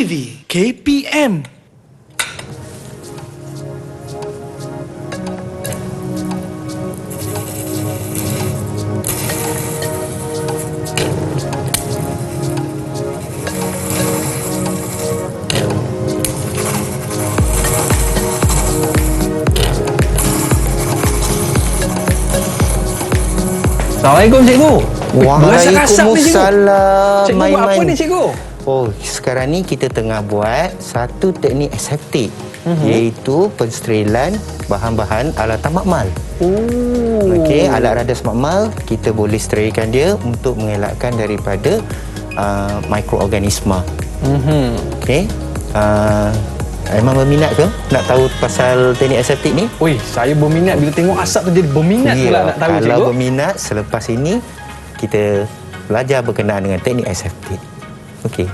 TV KPM. Assalamualaikum cikgu. Waalaikumsalam. Cikgu buat apa ni cikgu? Oh, sekarang ni kita tengah buat satu teknik aseptik, iaitu pensterilan bahan-bahan alatan makmal. Okey, alat radas makmal kita boleh sterilkan dia untuk mengelakkan daripada mikroorganisma. Okey. Aiman berminat ke nak tahu pasal teknik aseptik ni? Oi, saya berminat bila tengok asap tu jadi berminat pula nak tahu cikgu. Kalau berminat, selepas ini kita belajar berkenaan dengan teknik aseptik. Okey.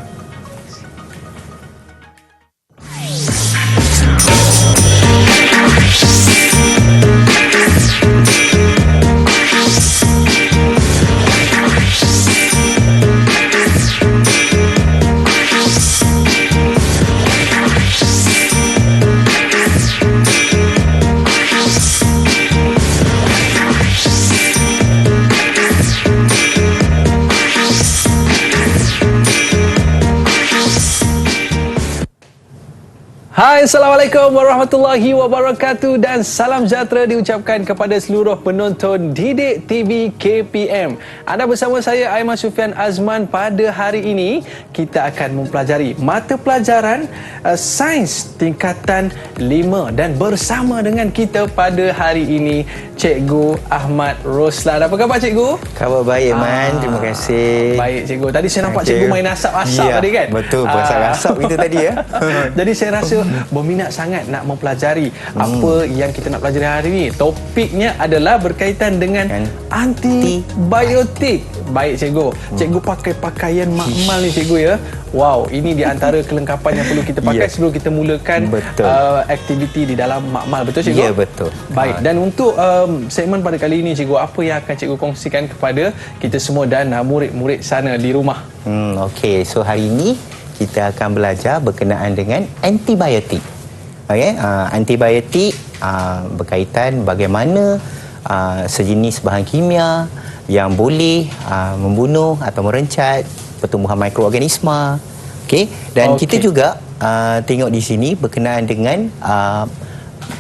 Hai, Assalamualaikum warahmatullahi wabarakatuh dan salam sejahtera diucapkan kepada seluruh penonton Didik TV KPM. Anda bersama saya Aiman Sufian Azman. Pada hari ini kita akan mempelajari mata pelajaran sains tingkatan 5 dan bersama dengan kita pada hari ini Cikgu Ahmad Roslan. Apa khabar cikgu? Khabar baik, Man. Terima kasih. Baik cikgu. Tadi saya nampak cikgu main asap-asap tadi kan? Betul, asap kita tadi ya. Jadi saya rasa berminat sangat nak mempelajari apa yang kita nak pelajari hari ini. Topiknya adalah berkaitan dengan antibiotik. Baik cikgu. Cikgu pakai pakaian makmal ni cikgu ya. Wow, ini di antara kelengkapan yang perlu kita pakai sebelum kita mulakan aktiviti di dalam makmal. Betul cikgu? Ya, betul. Baik, dan untuk segmen pada kali ini cikgu, apa yang akan cikgu kongsikan kepada kita semua dan murid-murid sana di rumah? Okey, so hari ini kita akan belajar berkenaan dengan antibiotik. Okey, antibiotik berkaitan bagaimana sejenis bahan kimia yang boleh membunuh atau merencat pertumbuhan mikroorganisma. Okey, dan kita juga tengok di sini berkenaan dengan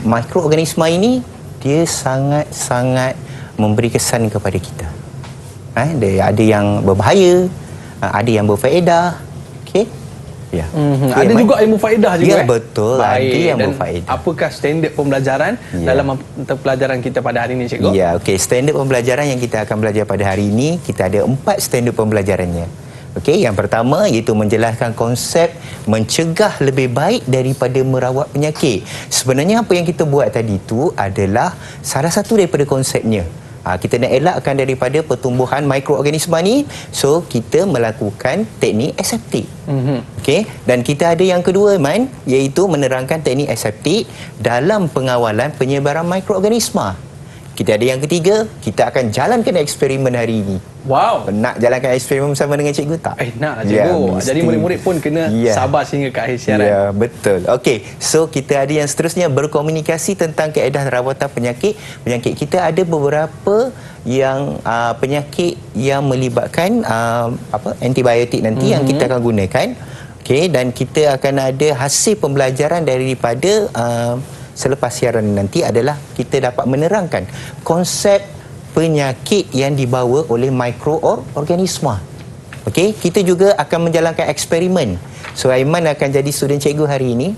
mikroorganisma ini, dia sangat-sangat memberi kesan kepada kita. Ada yang berbahaya, ada yang berfaedah. Okey. Ya. Ada juga ilmu faedah juga. Ya, betul. Baik. Ada yang Dan berfaedah. apakah standard pembelajaran dalam mata pelajaran kita pada hari ini cikgu? Ya, okey. Standard pembelajaran yang kita akan belajar pada hari ini, kita ada 4 standard pembelajarannya. Okey, yang pertama iaitu menjelaskan konsep mencegah lebih baik daripada merawat penyakit. Sebenarnya apa yang kita buat tadi itu adalah salah satu daripada konsepnya. Kita nak elakkan daripada pertumbuhan mikroorganisma ni, so kita melakukan teknik aseptik. Okey, dan kita ada yang kedua, Man, iaitu menerangkan teknik aseptik dalam pengawalan penyebaran mikroorganisma. Kita ada yang ketiga, kita akan jalankan eksperimen hari ini. Wow. Nak jalankan eksperimen bersama dengan cikgu tak? Nak cikgu. Jadi murid-murid pun kena sabar sehingga ke akhir siaran. Ya, betul. Okey, so kita ada yang seterusnya, berkomunikasi tentang kaedah rawatan penyakit. Kita ada beberapa yang penyakit yang melibatkan antibiotik nanti yang kita akan gunakan. Okey, dan kita akan ada hasil pembelajaran daripada selepas siaran nanti adalah kita dapat menerangkan konsep penyakit yang dibawa oleh mikroorganisma. Okey, kita juga akan menjalankan eksperimen. So Aiman akan jadi student cikgu hari ini.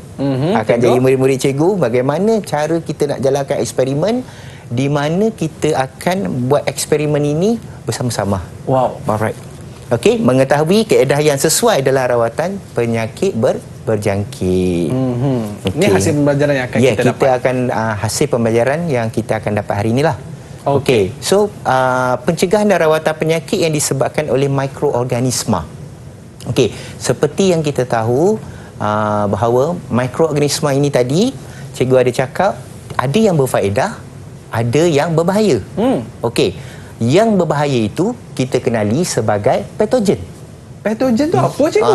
Akan jadi murid-murid cikgu. Bagaimana cara kita nak jalankan eksperimen, di mana kita akan buat eksperimen ini bersama-sama. Wow. Alright. Okey, mengetahui kaedah yang sesuai dalam rawatan penyakit berjangkit. Okay. Ini hasil pembelajaran yang akan kita dapat. Kita akan hasil pembelajaran yang kita akan dapat hari inilah. Okey. So, pencegahan dan rawatan penyakit yang disebabkan oleh mikroorganisma. Okey, seperti yang kita tahu bahawa mikroorganisma ini tadi, cikgu ada cakap, ada yang berfaedah, ada yang berbahaya. Okey. Yang berbahaya itu kita kenali sebagai patogen. Patogen tu apa, cikgu?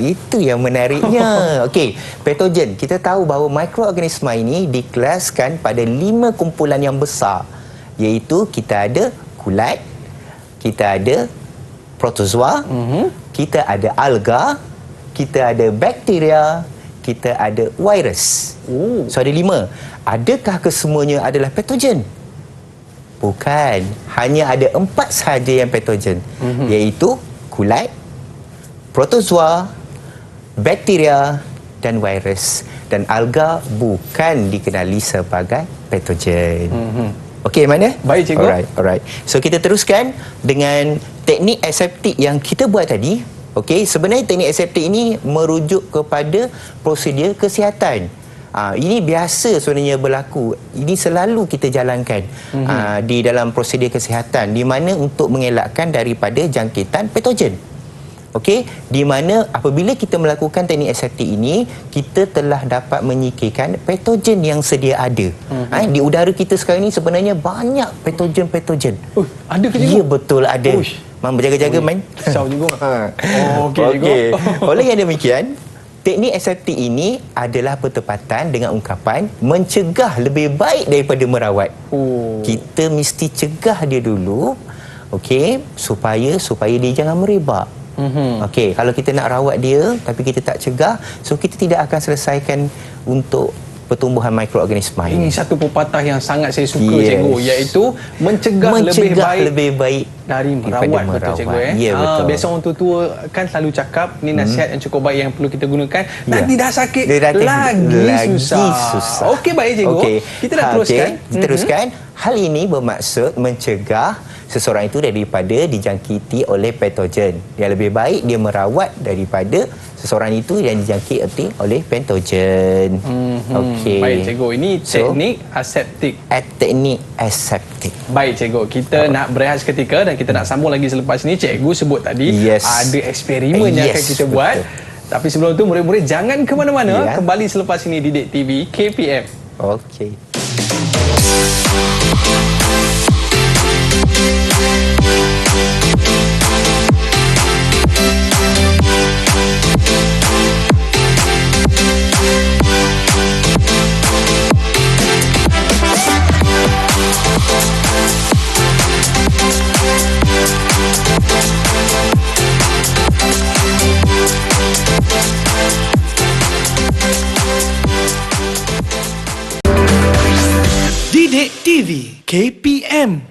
Itu yang menariknya. Okey, patogen. Kita tahu bahawa mikroorganisma ini dikelaskan pada 5 kumpulan yang besar. Iaitu kita ada kulat, kita ada protozoa, kita ada alga, kita ada bakteria, kita ada virus. So ada 5. Adakah kesemuanya adalah patogen? Bukan. Hanya ada 4 sahaja yang patogen. Iaitu kulat, protozoa, bakteria dan virus. Dan alga bukan dikenali sebagai patogen. Okey, mana? Baik, cikgu. Alright. So kita teruskan dengan teknik aseptik yang kita buat tadi. Okey, sebenarnya teknik aseptik ini merujuk kepada prosedur kesihatan. Ini biasa sebenarnya berlaku. Ini selalu kita jalankan di dalam prosedur kesihatan, di mana untuk mengelakkan daripada jangkitan patogen. Okey, di mana apabila kita melakukan teknik aseptik ini, kita telah dapat menyingkirkan patogen yang sedia ada. Di udara kita sekarang ini sebenarnya banyak patogen-patogen. Ada ke, cikgu? Ya, betul ada. Man, berjaga-jaga, Man. Risau, cikgu. Okey, cikgu. Oleh yang demikian, teknik aseptik ini adalah bertepatan dengan ungkapan mencegah lebih baik daripada merawat. Kita mesti cegah dia dulu, okey, supaya dia jangan merebak. Okey, kalau kita nak rawat dia tapi kita tak cegah, so kita tidak akan selesaikan untuk pertumbuhan mikroorganisma ini. Ini satu pepatah yang sangat saya suka, cikgu, iaitu mencegah lebih baik dari merawat. Betul, cikgu. Ya, betul. Biasa orang tua-tua kan selalu cakap ni nasihat yang cukup baik yang perlu kita gunakan. Nanti dah sakit lagi susah. Okey, baik, cikgu. Kita dah teruskan. Teruskan. Hal ini bermaksud mencegah seseorang itu daripada dijangkiti oleh patogen. Yang lebih baik dia merawat daripada seseorang itu yang dijangkiti oleh patogen. Okey. Baik, cikgu. Ini teknik aseptik. Teknik aseptik. Baik, cikgu. Kita nak berehat seketika dan kita nak sambung lagi selepas ini. Cikgu sebut tadi ada eksperimen yang akan kita buat. Tapi sebelum itu, murid-murid jangan ke mana-mana. Kembali selepas ini di Didik TV KPM. Okey. Didik TV KPM.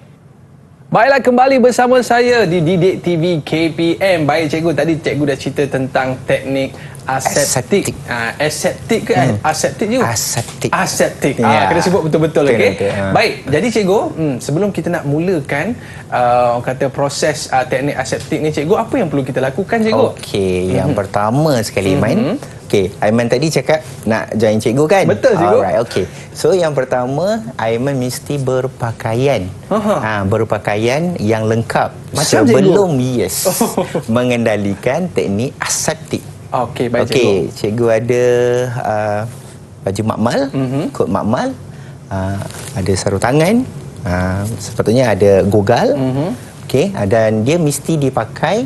Baiklah, kembali bersama saya di Didik TV KPM. Baik, cikgu, tadi cikgu dah cerita tentang teknik aseptik. Aseptik ke? Aseptik je? Aseptik. Kena sebut betul-betul, okey. Baik, jadi cikgu, sebelum kita nak mulakan orang kata proses teknik aseptik ni, cikgu, apa yang perlu kita lakukan, cikgu? Okey, yang pertama sekali, Aiman. Okey, Aiman tadi cakap nak join cikgu kan? Betul, cikgu. Alright, okey. So yang pertama, Aiman mesti berpakaian. Berpakaian yang lengkap macam sebelum cikgu? Mengendalikan teknik aseptik. Okey, baik, cikgu. Cikgu ada baju makmal, kot makmal, ada sarung tangan, sepatutnya ada gogal. Okey, dan dia mesti dipakai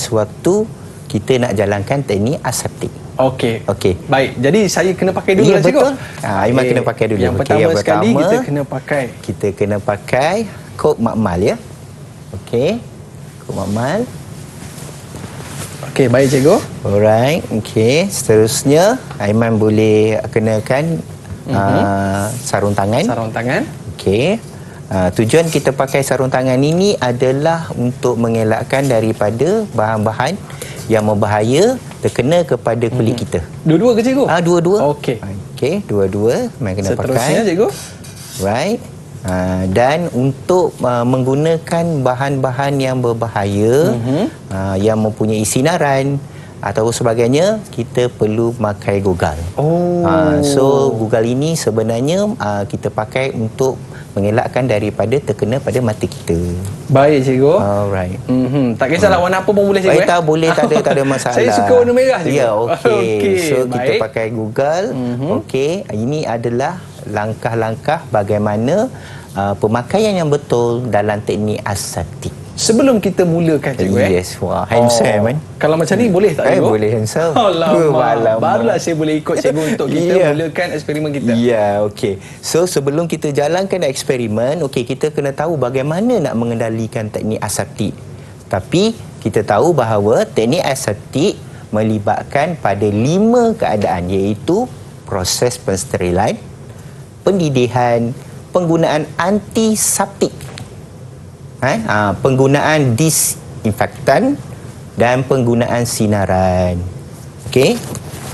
sewaktu kita nak jalankan teknik aseptik. Okey. Baik, jadi saya kena pakai dulu, cikgu? Betul. Aiman kena pakai dulu. Yang pertama sekali kita kena pakai kot makmal, ya. Okey, kot makmal. Okey, baik, cikgu. Alright, okey. Seterusnya, Aiman boleh kenakan sarung tangan. Sarung tangan. Okey. Tujuan kita pakai sarung tangan ini adalah untuk mengelakkan daripada bahan-bahan yang membahaya terkena kepada kulit kita. Dua-dua ke, cikgu? Dua-dua. Okey. Okey, dua-dua memang kena pakai. Seterusnya, cikgu. Right. Dan untuk menggunakan bahan-bahan yang berbahaya, yang mempunyai sinaran atau sebagainya, kita perlu pakai gogal. So gogal ini sebenarnya kita pakai untuk mengelakkan daripada terkena pada mata kita. Baik, cikgu. Alright. Tak kisahlah warna apa pun boleh, cikgu. Tak boleh, tak ada masalah. Saya suka warna merah, cikgu. Ya, okey. So baik. kita pakai gogal. Okey, ini adalah langkah-langkah bagaimana pemakaian yang betul dalam teknik aseptik. Sebelum kita mulakan cikgu Yes, wah, handsome kan? Kalau macam ni boleh tak cikgu? Boleh handsome. Alamak. Barulah saya boleh ikut cikgu untuk kita mulakan eksperimen kita. Ya, okey. So sebelum kita jalankan eksperimen, okey, kita kena tahu bagaimana nak mengendalikan teknik aseptik. Tapi kita tahu bahawa teknik aseptik melibatkan pada 5 keadaan, iaitu proses pensterilan, pendidihan, penggunaan antiseptik, penggunaan disinfektan dan penggunaan sinaran. Okey.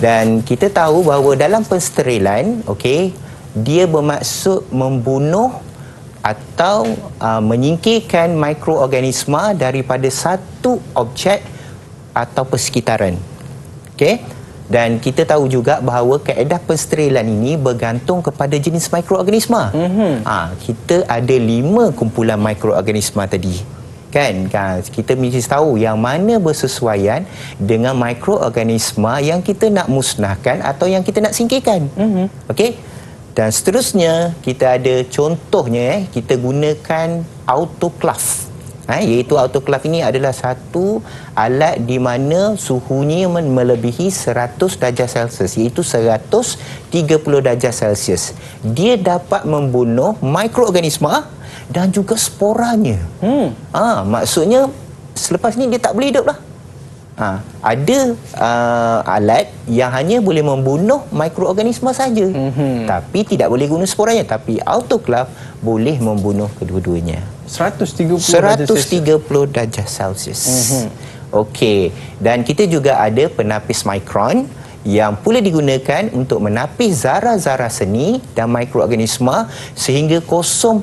Dan kita tahu bahawa dalam pensterilan, okey, dia bermaksud membunuh atau menyingkirkan mikroorganisma daripada satu objek atau persekitaran. Okey. Dan kita tahu juga bahawa kaedah pensterilan ini bergantung kepada jenis mikroorganisma. Kita ada 5 kumpulan mikroorganisma tadi. Kan? Kita mesti tahu yang mana bersesuaian dengan mikroorganisma yang kita nak musnahkan atau yang kita nak singkirkan. Okey? Dan seterusnya, kita ada contohnya, kita gunakan autoclave. Iaitu autoclave ini adalah satu alat di mana suhunya melebihi 100 darjah Celsius, iaitu 130 darjah Celsius. Dia dapat membunuh mikroorganisma dan juga sporanya. Maksudnya selepas ni dia tak boleh hidup lah. Ada alat yang hanya boleh membunuh mikroorganisma saja, tapi tidak boleh guna sporanya. Tapi autoclave boleh membunuh kedua-duanya. 130 darjah Celsius. Okey. Dan kita juga ada penapis mikron yang boleh digunakan untuk menapis zarah-zarah seni dan mikroorganisma sehingga 0.1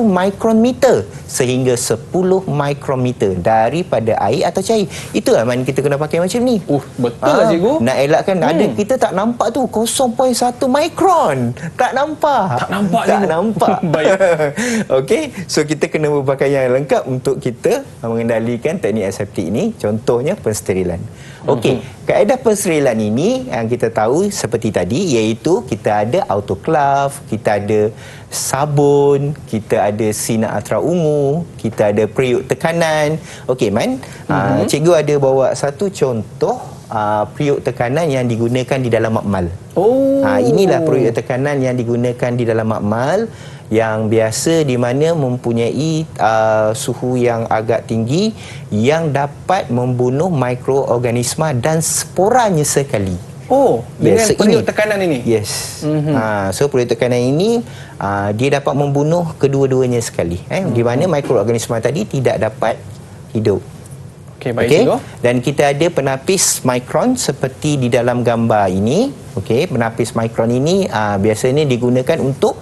mikrometer sehingga 10 mikrometer daripada air atau cair. Itulah mana kita kena pakai macam ni. Betul lah cikgu. Nak elakkan ada kita tak nampak tu 0.1 mikron. Tak nampak. Tak nampak. Baik. Okey, so kita kena berpakaian yang lengkap untuk kita mengendalikan teknik aseptik ini. Contohnya pensterilan. Okey, kaedah pensterilan ini yang kita tahu seperti tadi, iaitu kita ada autoclave, kita ada sabun, kita ada sinar ultraungu, kita ada periuk tekanan. Okey Man, cikgu ada bawa satu contoh periuk tekanan yang digunakan di dalam makmal. Inilah periuk tekanan yang digunakan di dalam makmal, yang biasa di mana mempunyai suhu yang agak tinggi yang dapat membunuh mikroorganisma dan sporanya sekali. Dengan periuk tekanan ini? Yes. So periuk tekanan ini dia dapat membunuh kedua-duanya sekali. Di mana mikroorganisma tadi tidak dapat hidup. Okey, baik. Dan kita ada penapis mikron seperti di dalam gambar ini. Okey, penapis mikron ini biasanya digunakan untuk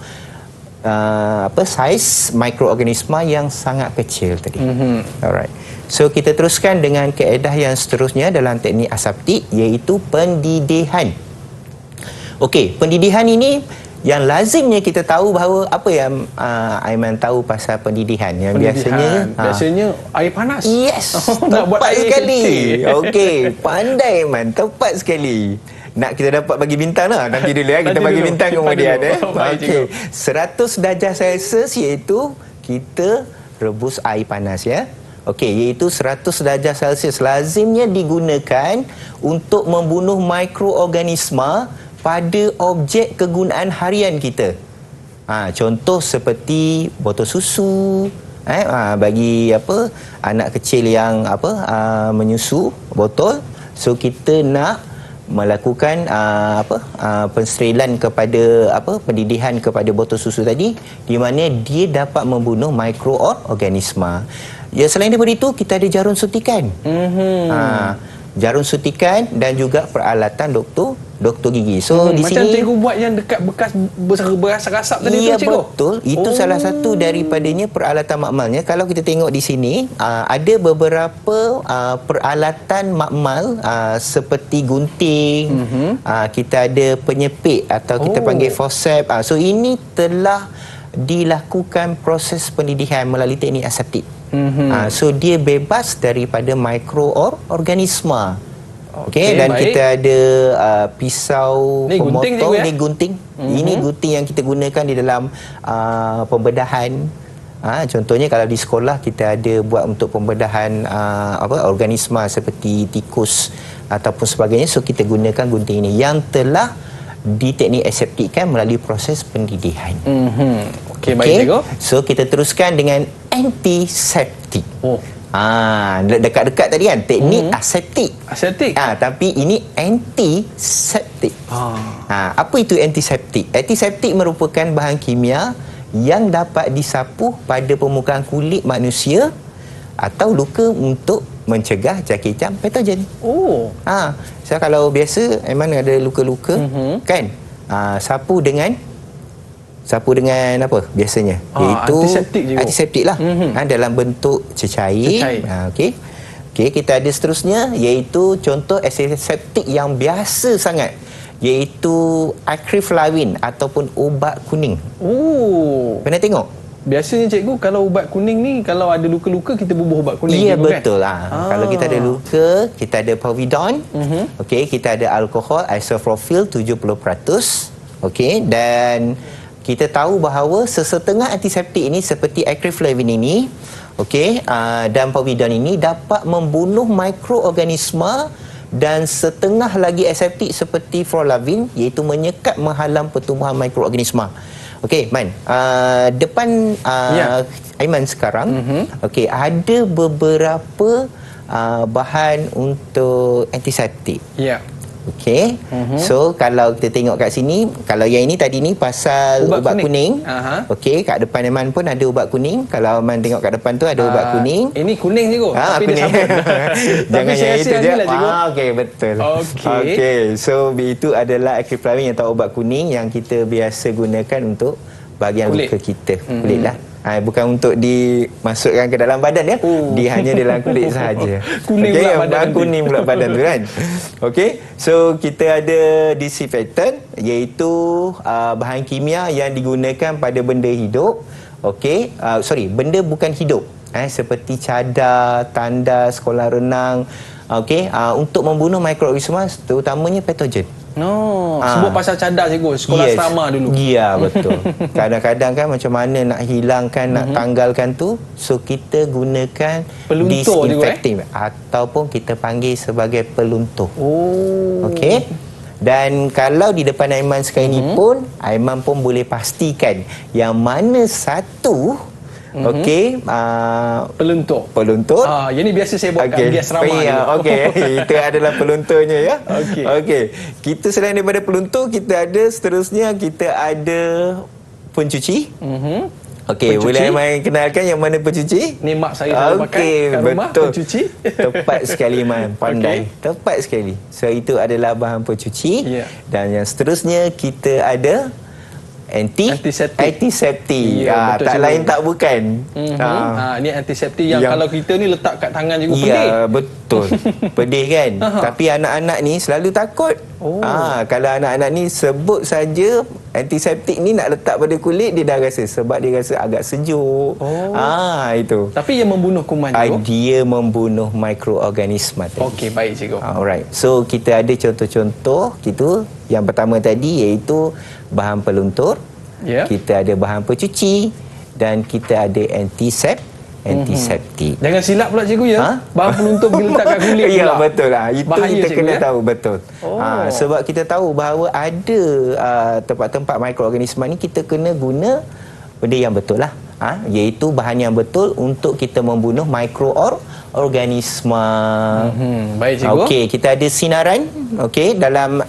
saiz mikroorganisma yang sangat kecil tadi. Alright. So kita teruskan dengan kaedah yang seterusnya dalam teknik aseptik, iaitu pendidihan. Okey, pendidihan ini yang lazimnya kita tahu bahawa apa yang Aiman tahu pasal pendidihan yang biasanya air panas. Yes. Nak buat air sekali. Okey, pandai Aiman, tepat sekali. Nak kita dapat bagi bintang lah. Nanti dulu kita bagi bintang kemudian. Okey. 100 darjah Celsius iaitu kita rebus air panas ya. Okey, iaitu 100 darjah Celsius lazimnya digunakan untuk membunuh mikroorganisma pada objek kegunaan harian kita. Contoh seperti botol susu, bagi anak kecil yang menyusu botol. So kita nak melakukan pensterilan kepada pendidihan kepada botol susu tadi, di mana dia dapat membunuh mikroorganisma. Ya, selain daripada itu kita ada jarum suntikan. Jarum suntikan dan juga peralatan doktor gigi. So di macam sini cikgu buat yang dekat bekas berasap tadi tu cikgu. Betul. Itu salah satu daripadanya peralatan makmalnya. Kalau kita tengok di sini ada beberapa peralatan makmal seperti gunting, kita ada penyepit atau kita panggil forceps. So ini telah dilakukan proses pendidihan melalui teknik aseptik. So dia bebas daripada mikroorganisma. Okey, dan baik. Kita ada pisau ni pemotong, gunting, ni gunting. Ini gunting yang kita gunakan di dalam pembedahan. Contohnya kalau di sekolah kita ada buat untuk pembedahan organisma seperti tikus ataupun sebagainya, so kita gunakan gunting ini yang telah diteknik aseptikkan melalui proses pendidihan. Okey, baik cikgu. So kita teruskan dengan antiseptik. Oh. Dekat-dekat tadi kan teknik aseptik. Aseptik. Tapi ini antiseptik. Apa itu antiseptik? Antiseptik merupakan bahan kimia yang dapat disapu pada permukaan kulit manusia atau luka untuk mencegah jangkitan patogen. So kalau biasa memang ada luka-luka kan, sapu dengan apa biasanya? Iaitu antiseptik lah. Dalam bentuk cecair. Okey, kita ada seterusnya iaitu contoh antiseptik yang biasa sangat, iaitu akriflavin ataupun ubat kuning. Pernah tengok? Biasanya cikgu, kalau ubat kuning ni, kalau ada luka-luka kita bubuh ubat kuning. Ya, cikgu, betul. Kan? Kalau kita ada luka, kita ada povidone. Okey, kita ada alkohol isopropyl 70%. Okey, dan kita tahu bahawa sesetengah antiseptik ini seperti akriflavin ini, dan povidone ini dapat membunuh mikroorganisma, dan setengah lagi aseptik seperti flulavin iaitu menyekat menghalang pertumbuhan mikroorganisma. Okey, Man. Depan Aiman sekarang, ada beberapa bahan untuk antiseptik. Ya. Okey. So kalau kita tengok kat sini, kalau yang ini tadi ni pasal ubat kuning. Okey, kat depan Aiman pun ada ubat kuning. Kalau Aiman tengok kat depan tu ada ubat kuning. Ini kuning cikgu, tapi kuning. dia sabun. Jangan yang itu je. Okey, betul. Okey. So itu adalah akriflavin atau ubat kuning yang kita biasa gunakan untuk bahagian luka kita, kulit lah. Bukan untuk dimasukkan ke dalam badan ya. Dia hanya dalam kulit sahaja. Kuning pula badan. Kuning pula badan tu kan. Okey. So kita ada disinfektan, iaitu bahan kimia yang digunakan pada benda hidup. Okey. Benda bukan hidup. Seperti cadar, tandas, kolam renang. Okey. Untuk membunuh mikroorganisma terutamanya patogen. Sebut pasal cadar cikgu, sekolah asrama dulu. Ya, betul. Kadang-kadang kan macam mana nak hilangkan, nak tanggalkan tu, so kita gunakan peluntur disinfektan ataupun kita panggil sebagai peluntur. Okey. Dan kalau di depan Aiman sekarang ni pun, Aiman pun boleh pastikan yang mana satu peluntur. Yang ni biasa saya buat kat asrama. Itu adalah pelunturnya ya. Okey. Kita selain daripada peluntur, kita ada seterusnya, kita ada pencuci. Okey, boleh Aiman kenalkan yang mana pencuci? Ni mak saya selalu pakai kat rumah, pencuci. Tepat sekali Man, pandai. Tepat sekali. So itu adalah bahan pencuci. Dan yang seterusnya kita ada antiseptik. Tak lain tak bukan. Ni antiseptik yang kalau kita ni letak kat tangan cikgu, pedih. Ya, betul. Pedih kan. Tapi anak-anak ni selalu takut. Kalau anak-anak ni sebut saja antiseptik ni nak letak pada kulit, dia dah rasa, sebab dia rasa agak sejuk. Itu. Tapi ia membunuh kuman cikgu. Dia membunuh mikroorganisma tadi. Okey, baik cikgu. Alright. So kita ada contoh-contoh gitu. Yang pertama tadi iaitu bahan peluntur, kita ada bahan pencuci, dan kita ada antiseptik. Jangan silap pula cikgu ya. Bahan peluntur bila letak kat kulit pula. Ya, betul lah. Itu bahaya, kita kena tahu betul. Sebab kita tahu bahawa ada tempat-tempat mikroorganisma ni kita kena guna benda yang betul lah. Iaitu bahan yang betul untuk kita membunuh mikroorganisma. Baik cikgu. Okey, kita ada sinaran dalam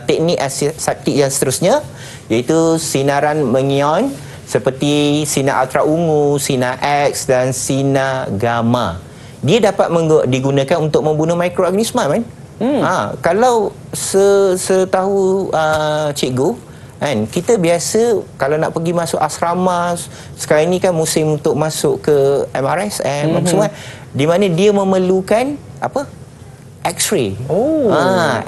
teknik aseptik yang seterusnya, iaitu sinaran mengion seperti sinar ultra ungu, sinar X dan sinar gamma. Dia dapat digunakan untuk membunuh mikroorganisma kan. Kalau setahu cikgu kan, kita biasa kalau nak pergi masuk asrama, sekarang ni kan musim untuk masuk ke MRSM semua, di mana dia memerlukan apa? X-ray.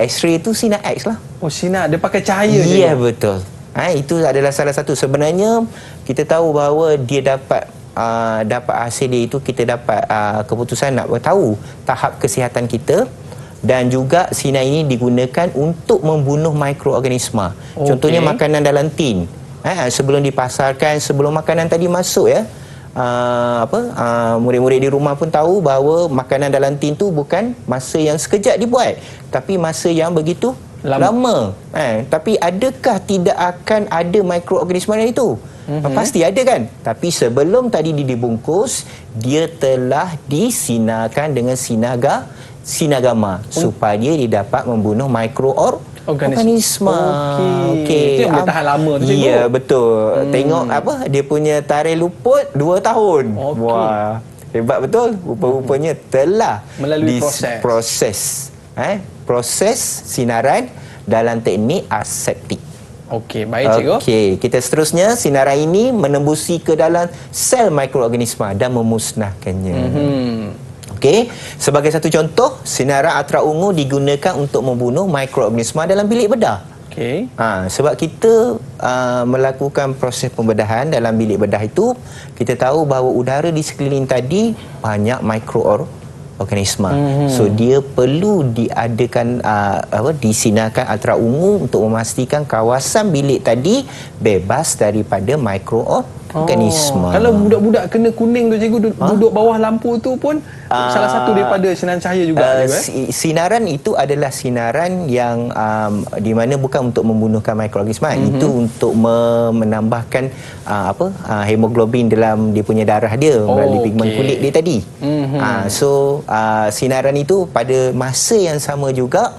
X-ray itu sinar X lah. Sinar dia pakai cahaya. Ya, betul. Itu adalah salah satu. Sebenarnya kita tahu bahawa dia dapat hasil dia itu, kita dapat keputusan nak tahu tahap kesihatan kita. Dan juga sinar ini digunakan untuk membunuh mikroorganisma. Contohnya makanan dalam tin. Sebelum dipasarkan, sebelum makanan tadi masuk ya, murid-murid di rumah pun tahu bahawa makanan dalam tin tu bukan masa yang sekejap dibuat, tapi masa yang begitu lama. Tapi adakah tidak akan ada mikroorganisma dalam itu? Pasti ada kan? Tapi sebelum tadi dibungkus, dia telah disinarkan dengan sinar gamma supaya dia dapat membunuh mikroorganisma. Okey. Itu yang boleh tahan lama tu, cikgu. Ya, betul. Tengok dia punya tarikh luput 2 tahun. Okey. Wah, hebat betul. Rupa-rupanya telah melalui proses sinaran dalam teknik aseptik. Okey, baik cikgu. Okey, kita seterusnya sinaran ini menembusi ke dalam sel mikroorganisma dan memusnahkannya. Okey, sebagai satu contoh, sinaran ultra ungu digunakan untuk membunuh mikroorganisma dalam bilik bedah. Okey. Sebab kita melakukan proses pembedahan dalam bilik bedah itu, kita tahu bahawa udara di sekeliling tadi banyak mikroorganisma. So dia perlu diadakan disinarkan ultra ungu untuk memastikan kawasan bilik tadi bebas daripada mikroorganisma. Kalau budak-budak kena kuning tu cikgu, duduk bawah lampu tu pun salah satu daripada sinaran cahaya juga. Sinaran itu adalah sinaran yang di mana bukan untuk membunuhkan mikroorganisma, itu untuk menambahkan hemoglobin dalam dia punya darah dia melalui pigmen kulit dia tadi. So sinaran itu pada masa yang sama juga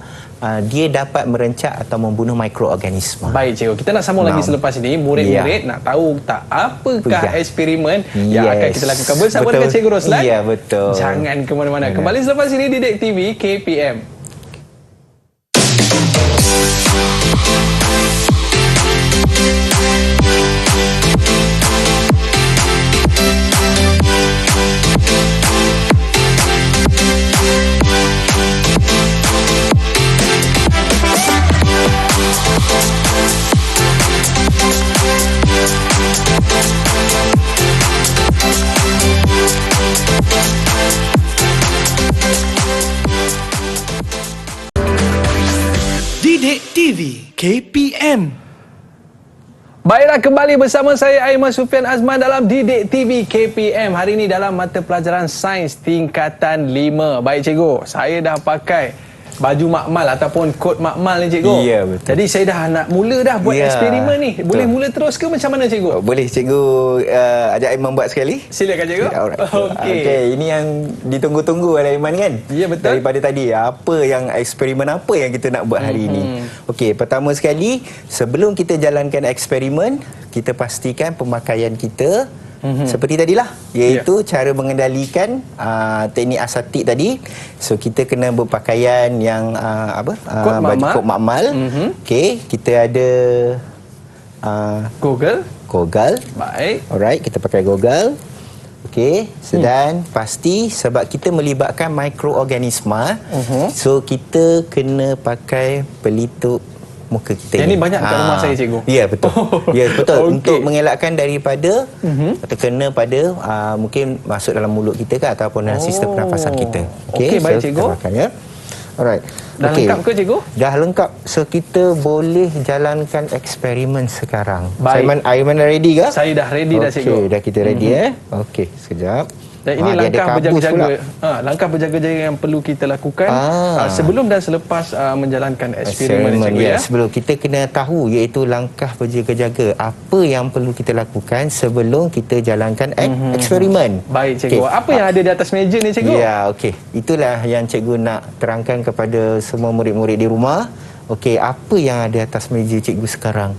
dia dapat merencak atau membunuh mikroorganisma. Baik cikgu, kita nak sambung lagi selepas ini. Murid-murid nak tahu tak apakah eksperimen yang akan kita lakukan bersama dengan Cikgu Roslan. Ya, betul. Jangan ke mana-mana. Kembali selepas ini di Didik TV KPM. Didik TV KPM. Baiklah, kembali bersama saya Aiman Sufian Azman dalam Didik TV KPM. Hari ini dalam mata pelajaran sains tingkatan 5. Baik cikgu, saya dah pakai baju makmal ataupun kod makmal ni cikgu. Ya, betul. Jadi saya dah nak mula dah buat eksperimen ni. Boleh mula terus ke macam mana cikgu? Boleh cikgu ajak Aiman buat sekali. Silakan cikgu. Okey, ini yang ditunggu-tunggu oleh Aiman kan? Ya, betul. Daripada tadi, eksperimen apa yang kita nak buat hari ini? Okey, pertama sekali, sebelum kita jalankan eksperimen, kita pastikan pemakaian kita seperti tadilah, iaitu cara mengendalikan teknik aseptik tadi. So kita kena berpakaian yang baju kod makmal. Okey, kita ada goggle. Baik. Alright, kita pakai goggle. Okey, dan pasti sebab kita melibatkan mikroorganisma, so kita kena pakai pelitup muka kita. Yang ni banyak kat rumah saya cikgu. Ya, betul. Ya, betul. Okey. Untuk mengelakkan daripada terkena pada mungkin masuk dalam mulut kita ke ataupun dalam sistem pernafasan kita. Okey, baik cikgu. Kita pakai, ya. Alright. Dah lengkap ke cikgu? Dah lengkap. So kita boleh jalankan eksperimen sekarang. Baik. Aiman dah ready ke? Saya dah ready dah cikgu. Okey, dah kita ready Okey, sekejap. Dan ini langkah berjaga-jaga. Langkah berjaga-jaga yang perlu kita lakukan sebelum dan selepas menjalankan eksperimen cikgu ya. Sebelum kita kena tahu, iaitu langkah berjaga-jaga apa yang perlu kita lakukan sebelum kita jalankan eksperimen. Baik cikgu. Apa yang ada di atas meja ni cikgu? Ya, okey. Itulah yang cikgu nak terangkan kepada semua murid-murid di rumah. Okey, apa yang ada atas meja cikgu sekarang?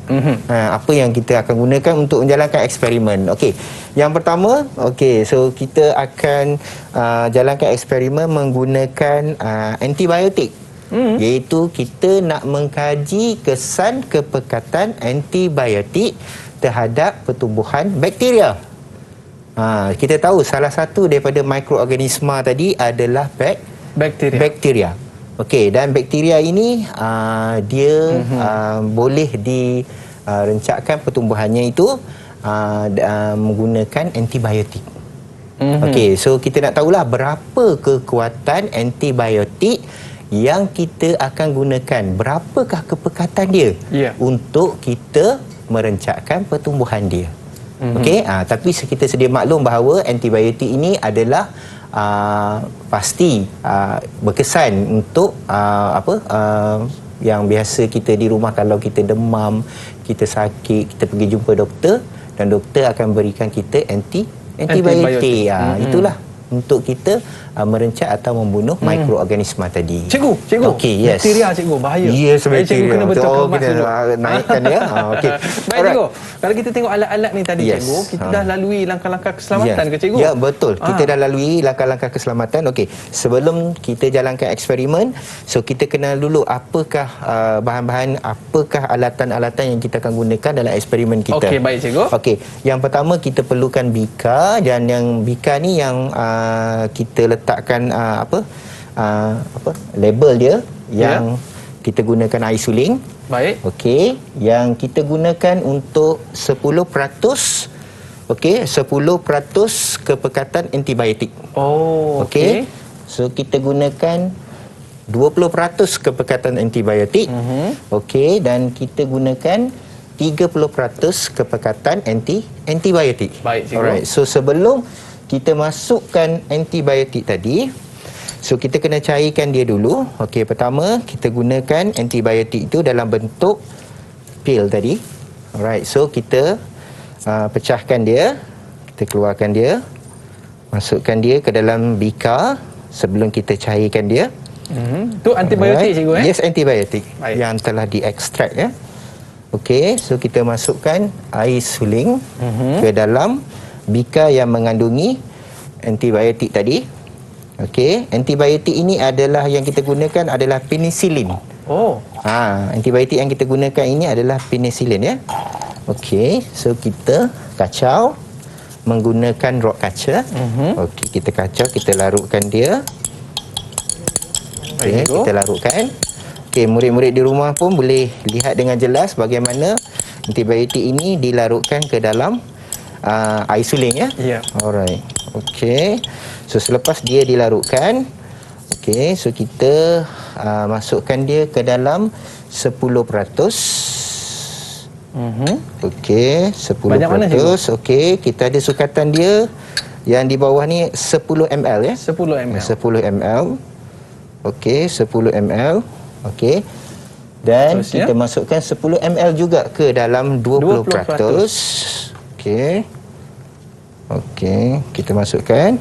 Apa yang kita akan gunakan untuk menjalankan eksperimen? Okey, yang pertama, so kita akan jalankan eksperimen menggunakan antibiotik. Iaitu kita nak mengkaji kesan kepekatan antibiotik terhadap pertumbuhan bakteria. Kita tahu salah satu daripada mikroorganisma tadi adalah bakteria. Okey, dan bakteria ini dia boleh direncakkan pertumbuhannya itu menggunakan antibiotik. Okey, so kita nak tahulah berapa kekuatan antibiotik yang kita akan gunakan. Berapakah kepekatan dia untuk kita merencakkan pertumbuhan dia. Okey, tapi kita sedia maklum bahawa antibiotik ini adalah pasti berkesan untuk yang biasa kita di rumah kalau kita demam, kita sakit, kita pergi jumpa doktor dan doktor akan berikan kita antibiotik. Itulah untuk kita merencah atau membunuh mikroorganisma tadi. Cikgu. Okey, yes. Bakteria cikgu bahaya. Yes, bakteria. Cikgu kena betul kemas kita dulu. naikkan dia. Okey. Baik cikgu. Kalau kita tengok alat-alat ni tadi Yes. cikgu, kita dah lalui langkah-langkah keselamatan ke cikgu? Ya, betul. Kita dah lalui langkah-langkah keselamatan. Okey, sebelum kita jalankan eksperimen, so kita kenal dulu apakah bahan-bahan, apakah alatan-alatan yang kita akan gunakan dalam eksperimen kita. Okey, baik cikgu. Okey, yang pertama kita perlukan bika, dan yang bika ni yang kita letakkan label dia yang kita gunakan air suling. Baik. Okey, yang kita gunakan untuk 10%, okey, 10% kepekatan antibiotik. Oh, Okey. So kita gunakan 20% kepekatan antibiotik. Okey, dan kita gunakan 30% kepekatan antibiotik. Baik, cikgu. Alright. So sebelum kita masukkan antibiotik tadi, so kita kena cairkan dia dulu. Okey, pertama kita gunakan antibiotik itu dalam bentuk pil tadi. Alright, so kita pecahkan dia, kita keluarkan dia, masukkan dia ke dalam bika sebelum kita cairkan dia. Tu antibiotik cikgu Yes, antibiotik. Baik. Yang telah diekstrak ya. Okey, so kita masukkan air suling ke dalam bika yang mengandungi antibiotik tadi. Okey, antibiotik ini adalah yang kita gunakan adalah penicillin. Oh. Antibiotik yang kita gunakan ini adalah penicillin ya. Okey, so kita kacau menggunakan rod kaca. Okey, kita kacau, kita larutkan dia. Okey, kita larutkan. Okey, murid-murid di rumah pun boleh lihat dengan jelas bagaimana antibiotik ini dilarutkan ke dalam air suling ya. Ya. Alright. Okey. So selepas dia dilarutkan, okey, so kita masukkan dia ke dalam 10%. Okey, 10%. Banyak mana, cikgu? Okey, kita ada sukatan dia yang di bawah ni 10 ml ya. 10 ml. 10 ml. Okey, 10 ml. Okey. Dan Terusnya? kita masukkan 10 ml juga ke dalam 20%. Okey. Okey, kita masukkan.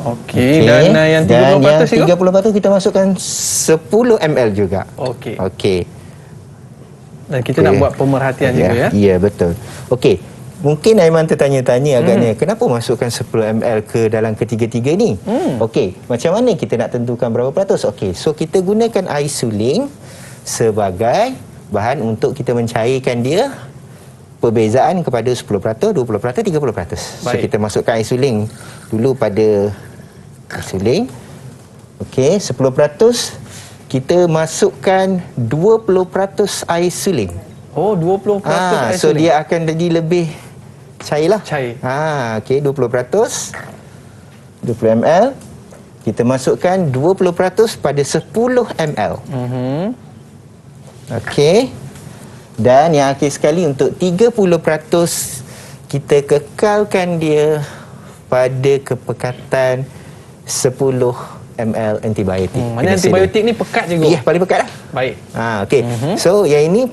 Okey, dan yang 30% cikgu? yang 30% kita masukkan 10 ml juga. Okey. Okey. Dan kita nak buat pemerhatian cikgu ya. Ya, betul. Okey. Mungkin Aiman tertanya-tanya agaknya, kenapa masukkan 10 ml ke dalam ketiga-tiga ni? Okey, macam mana kita nak tentukan berapa peratus? Okey, so kita gunakan air suling sebagai bahan untuk kita mencairkan dia, perbezaan kepada 10%, 20%, 30%. So Baik. kita masukkan air suling dulu pada air suling. Okey, 10%. Kita masukkan 20% air suling. Oh, 20% air So suling. dia akan jadi lebih cairlah. Cair. Okey, 20%. 20 ml. Kita masukkan 20% pada 10 ml. Okey. Dan yang akhir sekali untuk 30% kita kekalkan dia pada kepekatan 10 ml antibiotik. Mana antibiotik ni pekat cikgu? Ya, paling pekat lah. Baik. Okey. So yang ini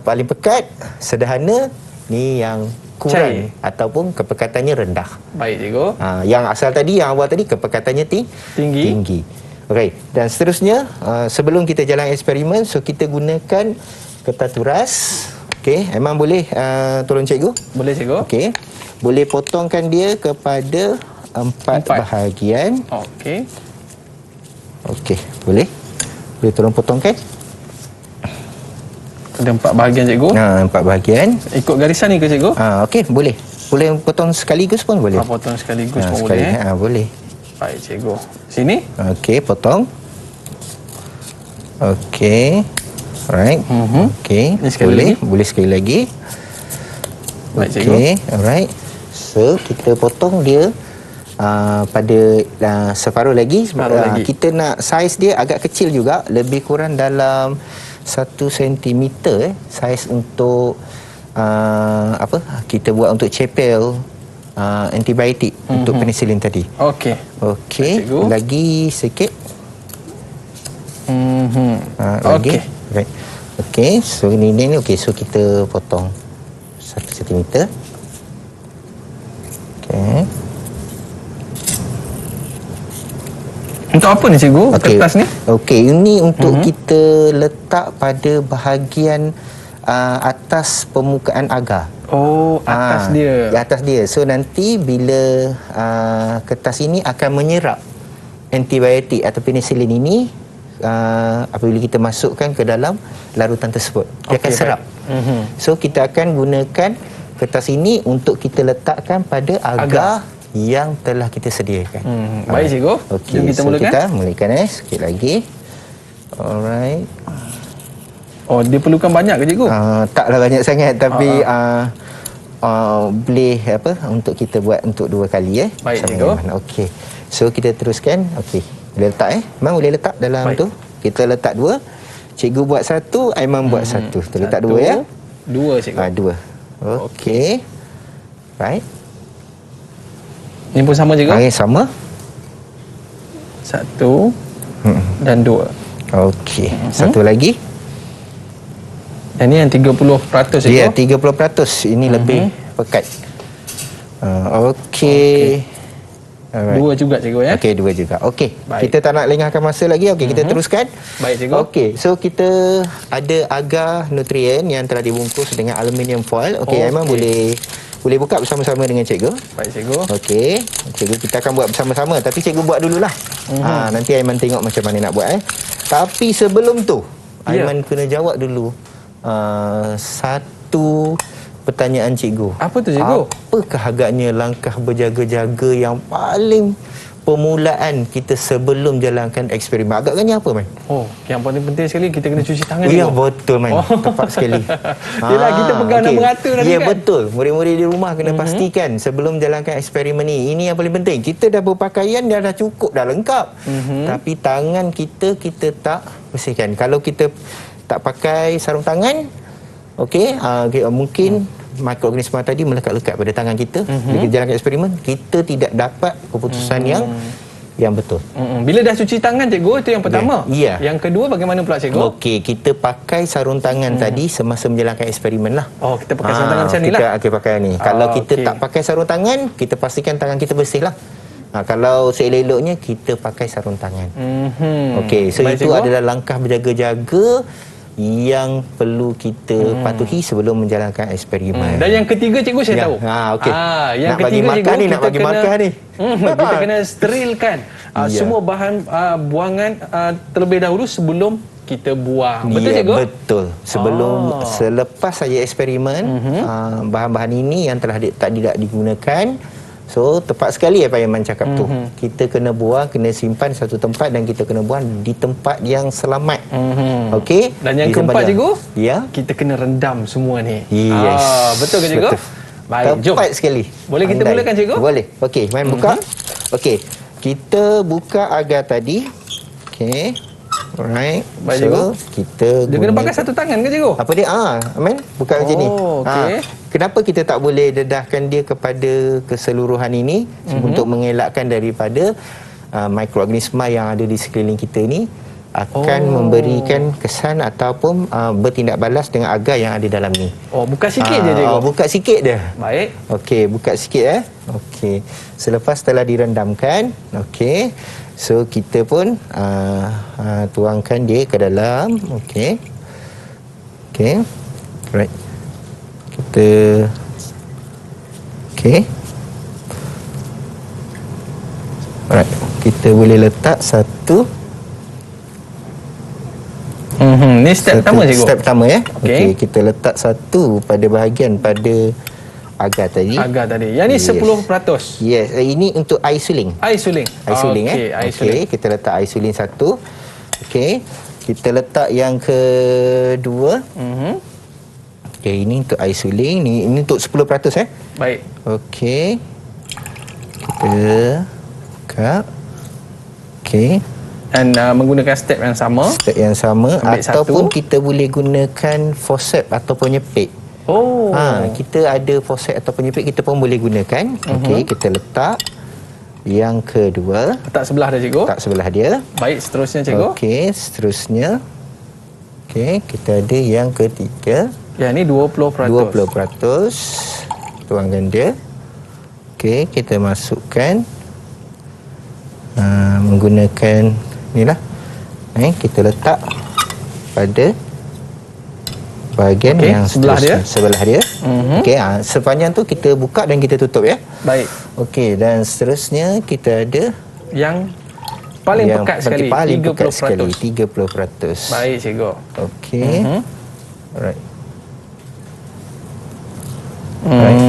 paling pekat, sederhana, ni yang kurang Cair. ataupun kepekatannya rendah. Baik cikgu. Yang asal tadi, yang awal tadi kepekatannya tinggi. Okey. Dan seterusnya, sebelum kita jalan eksperimen, so kita gunakan kertas turas. Okey, Aiman boleh tolong cikgu? Boleh cikgu? Okey. Boleh potongkan dia kepada 4 bahagian. Okey. Okey, boleh? Boleh tolong potongkan? Ada 4 bahagian cikgu. 4 bahagian. Ikut garisan ni ke cikgu? Okey, boleh. Boleh potong sekaligus pun boleh. Potong sekaligus pun sekali. boleh. Boleh. Baik cikgu. Sini. Okey, potong. Okey. Alright. Okey. Ni sekali Boleh. lagi. Boleh sekali lagi. Baik cikgu. Okey, alright. So, kita potong dia pada separuh lagi. Separuh lagi. Kita nak saiz dia agak kecil juga, lebih kurang dalam 1 cm saiz untuk kita buat untuk cepel antibiotik untuk penicillin tadi. Okey. Okey, Cikgu. lagi sikit. Lagi. Okey. Right. Okey, so ni okey, so kita potong 1 cm. Okey. Untuk apa ni cikgu? Kertas ni? Okey, ini untuk kita letak pada bahagian atas permukaan agar. Oh, atas dia. Di atas dia. So nanti bila kertas ini akan menyerap antibiotik atau penicillin ini apabila kita masukkan ke dalam larutan tersebut. Dia akan serap. So kita akan gunakan kertas ini untuk kita letakkan pada agar yang telah kita sediakan. Baik cikgu. Okey, Jom kita so mulakan. kita mulakan sikit lagi. Alright. Oh, dia perlukan banyak ke cikgu? Taklah banyak sangat tapi boleh untuk kita buat untuk 2 kali Baik, sama cikgu. Aiman. Okey. So kita teruskan. Okey. Boleh letak Memang boleh letak dalam Baik. tu. Kita letak 2. Cikgu buat 1, Aiman buat 1. Kita letak 2 ya. 2 cikgu. 2. Okey. Right. Ni pun sama cikgu? Okey, sama. 1 dan 2. Okey. Satu lagi. Yang ni yang 30% cikgu? Ya, 30%. Ini lebih pekat. Okey. Alright. 2 juga cikgu ya? Okey, 2 juga. Okey. Baik. Kita tak nak lengahkan masa lagi. Okey, kita teruskan. Baik cikgu. Okey, so kita ada agar nutrien yang telah dibungkus dengan aluminium foil. Okey, Aiman boleh buka bersama-sama dengan cikgu. Baik cikgu. Okey, cikgu kita akan buat bersama-sama tapi cikgu buat dululah. Nanti Aiman tengok macam mana nak buat Tapi sebelum tu, Aiman kena jawab dulu satu pertanyaan cikgu. Apa tu cikgu? Apakah agaknya langkah berjaga-jaga yang paling permulaan kita sebelum jalankan eksperimen? Agaknya apa, Man? Oh, yang paling penting sekali kita kena cuci tangan Ya, cikgu. betul, Man. Tepat sekali. Yelah, kita pegang dan merata nanti Ya, kan? betul. Murid-murid di rumah kena pastikan sebelum jalankan eksperimen ni. Ini yang paling penting. Kita dah berpakaian, dah cukup, dah lengkap. Tapi tangan kita tak bersihkan. Kalau kita tak pakai sarung tangan, okey, mungkin mikroorganisma tadi melekat-lekat pada tangan kita. Bila kita jalankan eksperimen, kita tidak dapat keputusan yang betul. Bila dah cuci tangan cikgu, itu yang pertama. Ya. Yang kedua bagaimana pula cikgu? Okey, kita pakai sarung tangan tadi semasa menjalankan eksperimen lah. Oh, kita pakai sarung tangan macam ni lah. Kita akan pakai ni. Kalau kita okey. tak pakai sarung tangan, kita pastikan tangan kita bersih lah. Kalau seelok-eloknya, kita pakai sarung tangan. Okey, so Baik, itu cikgu. adalah langkah berjaga-jaga yang perlu kita patuhi sebelum menjalankan eksperimen. Dan yang ketiga cikgu saya tahu. Okey. Yang Nak bagi ketiga makan cikgu, ni, nak bagi makan ni. Kita kena sterilkan semua bahan buangan terlebih dahulu sebelum kita buang. Betul cikgu? Betul. Selepas saya eksperimen, bahan-bahan ini yang telah tidak digunakan. So, tepat sekali apa yang Man cakap tu. Kita kena buang, kena simpan satu tempat dan kita kena buang di tempat yang selamat. Okey? Dan yang Di keempat tempat cikgu, ya. kita kena rendam semua ni. Yes. Betul ke cikgu? Betul. Baik, jom. Tepat sekali. Boleh kita mulakan cikgu? Boleh. Okey, Man buka. Okey. Kita buka agar tadi. Okey. Alright. Baik, cikgu. Kita Dia kena pakai satu tangan ke cikgu? apa dia? Man, buka macam ni. okey. Kenapa kita tak boleh dedahkan dia kepada keseluruhan ini untuk mengelakkan daripada mikroorganisma yang ada di sekeliling kita ni akan memberikan kesan ataupun bertindak balas dengan agar yang ada dalam ni. Oh, buka sikit je cikgu. Buka sikit dia. Baik. Okey, buka sikit Okey. Selepas telah direndamkan, okey. So kita pun tuangkan dia ke dalam. Okey. Okey. Right. Kita okey. Alright. Kita boleh letak satu. Ni step pertama cikgu. Step pertama Okey. Okey, kita letak satu pada bahagian pada agar tadi. Agar tadi. Yang ni 10%. Yes, ini untuk air suling. Air suling. Air suling Okey, air Okey, suling. kita letak air suling satu. Okey. Kita letak yang kedua. Okey, ini untuk air suling. Ini untuk 10%. Baik. Okey. Kita buka. Okey. Dan menggunakan step yang sama. Step yang sama Ambil ataupun satu. kita boleh gunakan forceps ataupun nyepit. Oh. Kita ada poset atau penyepit kita pun boleh gunakan. Okey, kita letak. Yang kedua, Letak sebelah dia, cikgu. letak sebelah dia. Baik, seterusnya, cikgu. Okey, seterusnya. Okey, kita ada yang ketiga. Yang ni 20%. 20%. Tuangkan dia. Okey, kita masukkan menggunakan inilah. Kita letak pada bahagian yang sebelah dia. Sebelah dia. Okey, sepanjang tu kita buka dan kita tutup ya. Baik. Okey, dan seterusnya kita ada Yang paling pekat sekali, paling 30%. pekat sekali, 30%. Baik, cikgu. Okey. Alright.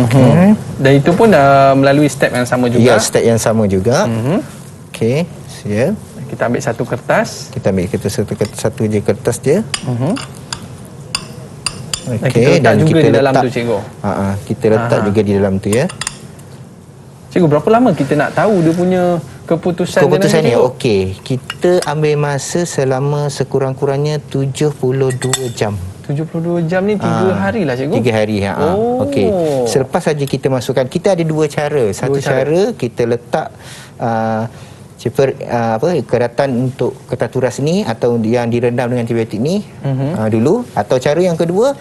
Okay. Dan itu pun melalui step yang sama juga. Ya, step yang sama juga. Okey, siap. Kita ambil satu kertas. Kita ambil satu je kertas dia. Okey, dan kita letak juga di dalam tu, cikgu. Kita letak juga di dalam tu ya. Cikgu, berapa lama kita nak tahu dia punya keputusan Keputusan dia ni, nanti, okey. Kita ambil masa selama sekurang-kurangnya 72 jam. 72 jam ni 3 hari lah, cikgu. 3 hari. Oh. Okey. Selepas saja kita masukkan, kita ada dua cara. Satu cara kita letak keratan untuk ketaturas ni atau yang direndam dengan antibiotik ni dulu, atau cara yang kedua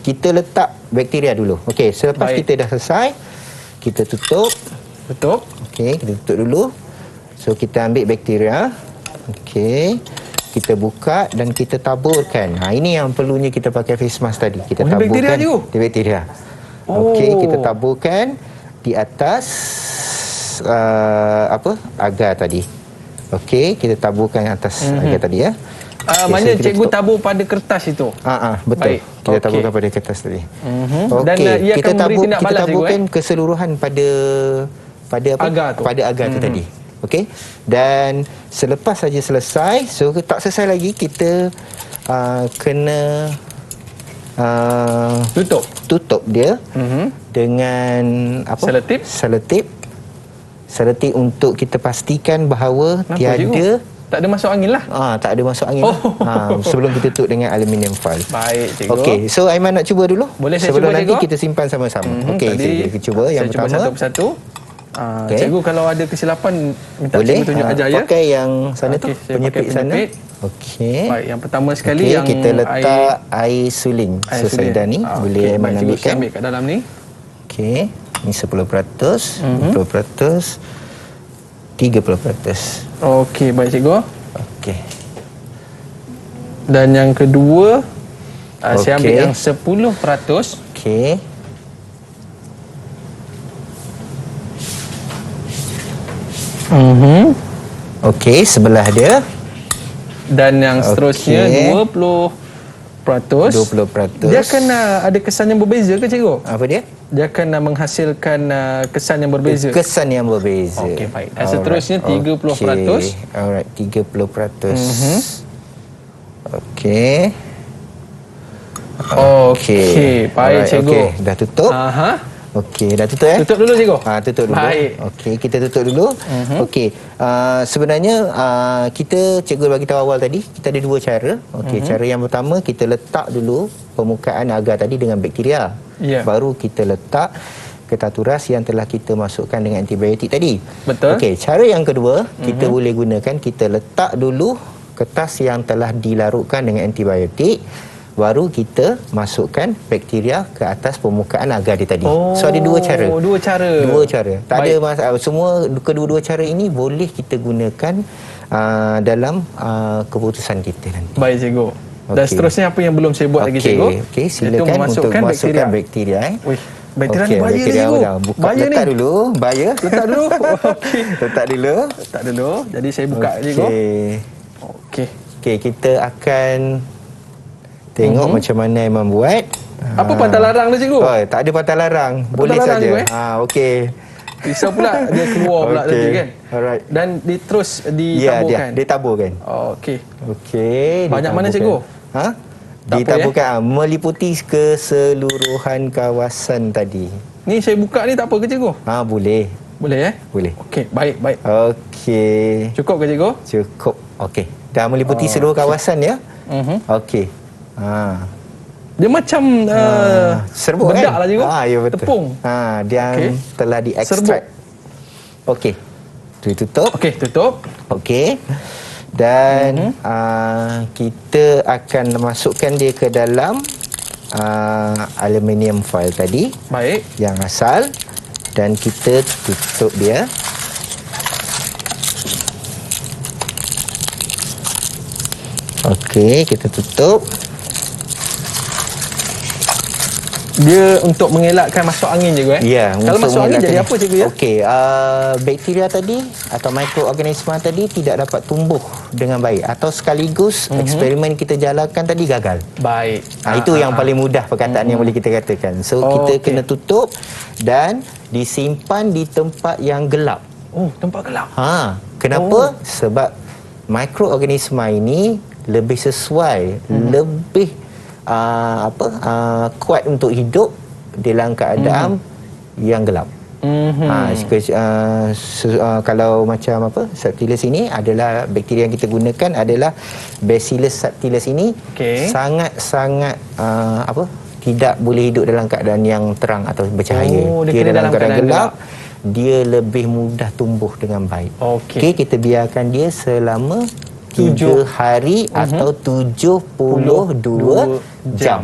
kita letak bakteria dulu. Okey, selepas kita dah selesai, kita tutup. Okey, kita tutup dulu. So kita ambil bakteria. Okey, kita buka dan kita taburkan. Ini yang perlunya kita pakai face mask tadi. Kita taburkan bakteria. Okey, kita taburkan di atas agar tadi. Okey, kita taburkan atas agar tadi ya. Maknanya cikgu tabur pada kertas itu. Betul. Baik. Kita taburkan pada kertas tadi. Okey. Dan ia akan memberi tindak balas, kita taburkan keseluruhan pada agar tu. Pada agar tu tadi. Okey. Dan selepas saja selesai, so tak selesai lagi, kita kena tutup dia dengan selotip untuk kita pastikan bahawa tiada tak ada masuk angin lah. Tak ada masuk angin. Sebelum kita tutup dengan aluminium foil. Baik, cikgu. Okey, so Aiman nak cuba dulu? Boleh saya sebelum cuba, nanti cikgu? kita simpan sama-sama. Okey, kita cuba yang saya pertama. Cuba satu persatu. Cikgu, kalau ada kesilapan minta boleh cikgu tunjuk ajar ya. Pakai yang sana tu, penyepit sana. Okey. Baik, yang pertama sekali yang kita letak air suling. Dah ni boleh Aiman ambilkan. Ambil kat dalam ni. Okey, ni 10%, 20%, 30%. Okey, baik cikgu. Okey. Dan yang kedua, saya ambil yang 10%. Okey. Okey, sebelah dia. Dan yang seterusnya 20%. 20%. Dia akan ada kesan yang berbeza ke, cikgu? Apa dia? Dia akan menghasilkan kesan yang berbeza. Kesan yang berbeza. Okey, baik. Dan seterusnya 30%. Alright, 30%. Okey. Okey, baik, cikgu. Okey, dah tutup. Okey, dah tutup Tutup dulu, cikgu. Tutup dulu. Baik. Okey, kita tutup dulu. Okey, sebenarnya cikgu bagi tahu awal tadi, kita ada dua cara. Okey, cara yang pertama kita letak dulu permukaan agar tadi dengan bakteria. Baru kita letak ketaturas yang telah kita masukkan dengan antibiotik tadi. Betul. Okey, cara yang kedua, kita boleh gunakan, kita letak dulu kertas yang telah dilarutkan dengan antibiotik. Baru kita masukkan bakteria ke atas permukaan agar dia tadi. So ada dua cara. Dua cara. Tak ada masalah. Semua kedua-dua cara ini boleh kita gunakan dalam keputusan kita nanti. Baik, cikgu. Dan seterusnya apa yang belum saya buat lagi, cikgu? Okey, silakan untuk masukkan bakteria. Bakteria ni bahaya ni, cikgu. Bahaya letak ni. Dulu, bahaya. Letak dulu. Okey. Letak dulu. Jadi saya buka, cikgu. Okey, kita akan tengok macam mana Aiman buat. Apa pantang larang tu, cikgu? Tak ada pantang larang. Boleh saja. Okey. Risau pula dia keluar pula tadi kan. Alright. Dan terus ditaburkan. Dia taburkan. Okey. Banyak mana, cikgu? Ditaburkan meliputi keseluruhan kawasan tadi. Ni saya buka ni tak apa ke, cikgu? Boleh. Boleh Boleh. Okey, baik. Okey. Cukup ke, cikgu? Cukup. Okey. Dah meliputi seluruh kawasan ya? Okey. Dia macam serbuk bedak kan? lah cikgu. Ya betul. Tepung. Dia telah diekstrak. Okey. Tutup. Okey, tutup. Okey. Dan kita akan masukkan dia ke dalam aluminium foil tadi. Baik. Yang asal. Dan kita tutup dia. Okey, kita tutup. Dia untuk mengelakkan masuk angin cikgu Ya, Kalau masuk angin jadi apa cikgu ya? Okey, bakteria tadi atau mikroorganisma tadi tidak dapat tumbuh dengan baik atau sekaligus eksperimen kita jalankan tadi gagal. Baik. Itu yang paling mudah perkataan yang boleh kita katakan. So kita kena tutup dan disimpan di tempat yang gelap. Oh, tempat gelap. Kenapa? Sebab mikroorganisma ini lebih sesuai, lebih kuat untuk hidup dalam keadaan yang gelap. Kalau macam subtilis ini adalah bakteria yang kita gunakan adalah Bacillus subtilis ini sangat-sangat tidak boleh hidup dalam keadaan yang terang atau bercahaya. Dia dalam keadaan gelap. Dia lebih mudah tumbuh dengan baik. Okey, kita biarkan dia selama 3 hari atau 72 jam.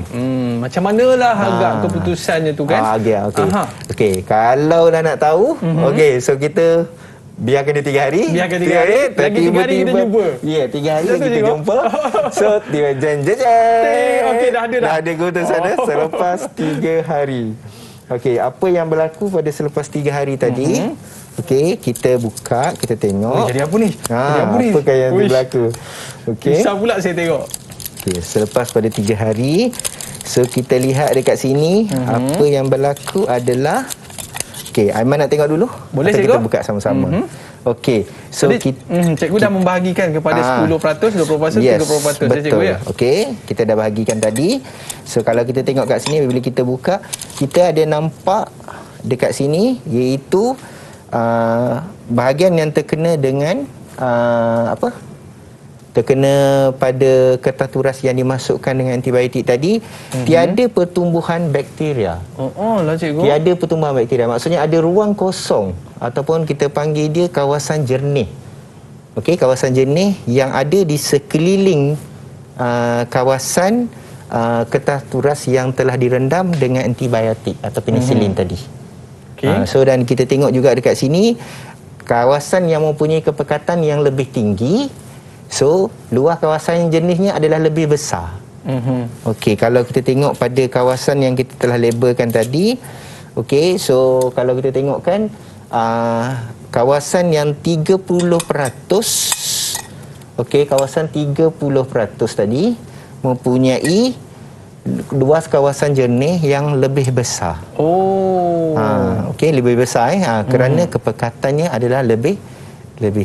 Macam manalah agak keputusannya tu kan? Okey, kalau dah nak tahu, okey, so kita biarkan dia 3 hari. Biarkan 3 hari. Lagi 3 hari kita jumpa. Ya, 3 hari lagi kita jumpa. So, tiba-tiba okey, dah ada dah. Dah ada guna sana selepas 3 hari. Okey, apa yang berlaku pada selepas 3 hari tadi? Okey, kita buka, kita tengok. Jadi apa ni? Apakah yang berlaku? Okey. Susah pula saya tengok. Okey, selepas pada 3 hari, so kita lihat dekat sini, apa yang berlaku adalah okey, Aiman nak tengok dulu? Boleh atau cikgu? Kita buka sama-sama. Okey, so cikgu dah membahagikan kepada 10%, 20%, 30% betul. Cikgu ya. Okey, kita dah bahagikan tadi. So kalau kita tengok kat sini, bila kita buka, kita ada nampak dekat sini iaitu bahagian yang terkena dengan terkena pada kertas turas yang dimasukkan dengan antibiotik tadi, tiada pertumbuhan bakteria. Lah cikgu. Tiada pertumbuhan bakteria. Maksudnya ada ruang kosong ataupun kita panggil dia kawasan jernih. Okey, kawasan jernih yang ada di sekeliling kawasan kertas turas yang telah direndam dengan antibiotik atau penisilin tadi. So dan kita tengok juga dekat sini kawasan yang mempunyai kepekatan yang lebih tinggi. So luas kawasan jernihnya adalah lebih besar. Okey, kalau kita tengok pada kawasan yang kita telah labelkan tadi, okey, so kalau kita tengokkan kawasan yang 30%, okey, kawasan 30% tadi mempunyai luas kawasan jernih yang lebih besar. Okey, lebih besar kerana kepekatannya adalah lebih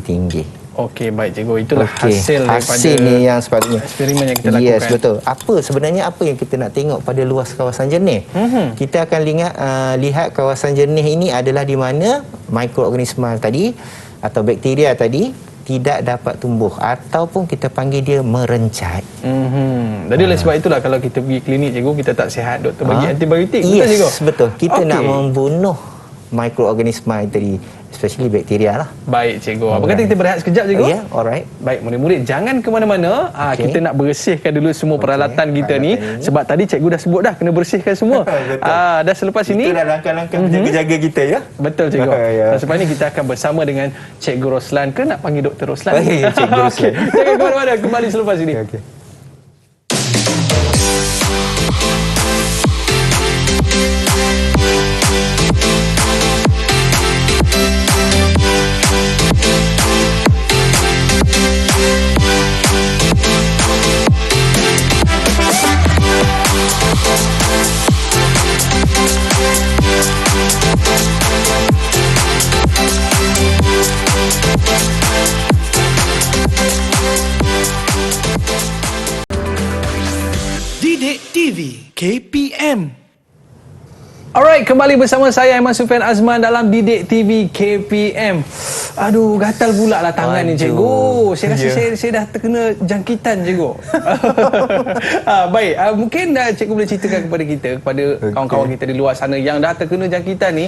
tinggi. Okey, baik cikgu. Itulah hasil daripada ni yang sepatutnya eksperimen yang kita lakukan. Yes, betul. Sebenarnya apa yang kita nak tengok pada luas kawasan jernih? Kita akan lihat kawasan jernih ini adalah di mana mikroorganisma tadi atau bakteria tadi tidak dapat tumbuh ataupun kita panggil dia merencat. Jadi oleh sebab itulah kalau kita pergi klinik cikgu, kita tak sihat, doktor bagi antibiotik. Betul cikgu? Betul. Kita nak membunuh mikroorganisma tadi, especially bakteria lah. Baik cikgu. Apa kata kita berehat sekejap cikgu? Ya, alright. Baik, murid-murid jangan ke mana-mana. Kita nak bersihkan dulu semua peralatan kita ni. Sebab tadi cikgu dah sebut dah kena bersihkan semua. Dan selepas ini itu dah langkah-langkah menjaga-jaga kita ya. Betul cikgu. Dan selepas ini kita akan bersama dengan Cikgu Roslan. Ke nak panggil Dr. Roslan? Cikgu Roslan. Jangan ke mana-mana, kembali selepas ini. Didik TV KPM. Alright, kembali bersama saya Aiman Sufian Azman dalam Didik TV KPM. Aduh, gatal pula lah tangan ni cikgu. Saya rasa Ya. saya dah terkena jangkitan cikgu. Baik, mungkin cikgu boleh ceritakan kepada kita, kepada kawan-kawan kita di luar sana yang dah terkena jangkitan ni,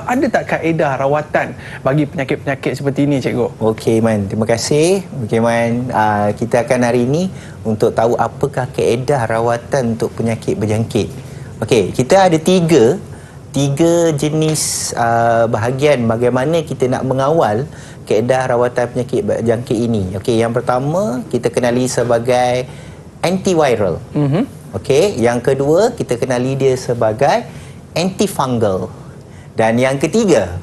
ada tak kaedah rawatan bagi penyakit-penyakit seperti ini cikgu? Okey Man, terima kasih. Okey Man, kita akan hari ini untuk tahu apakah kaedah rawatan untuk penyakit berjangkit. Okey, kita ada tiga jenis bahagian bagaimana kita nak mengawal kaedah rawatan penyakit berjangkit ini. Okey, yang pertama kita kenali sebagai antiviral. Okey, yang kedua kita kenali dia sebagai antifungal. Dan yang ketiga,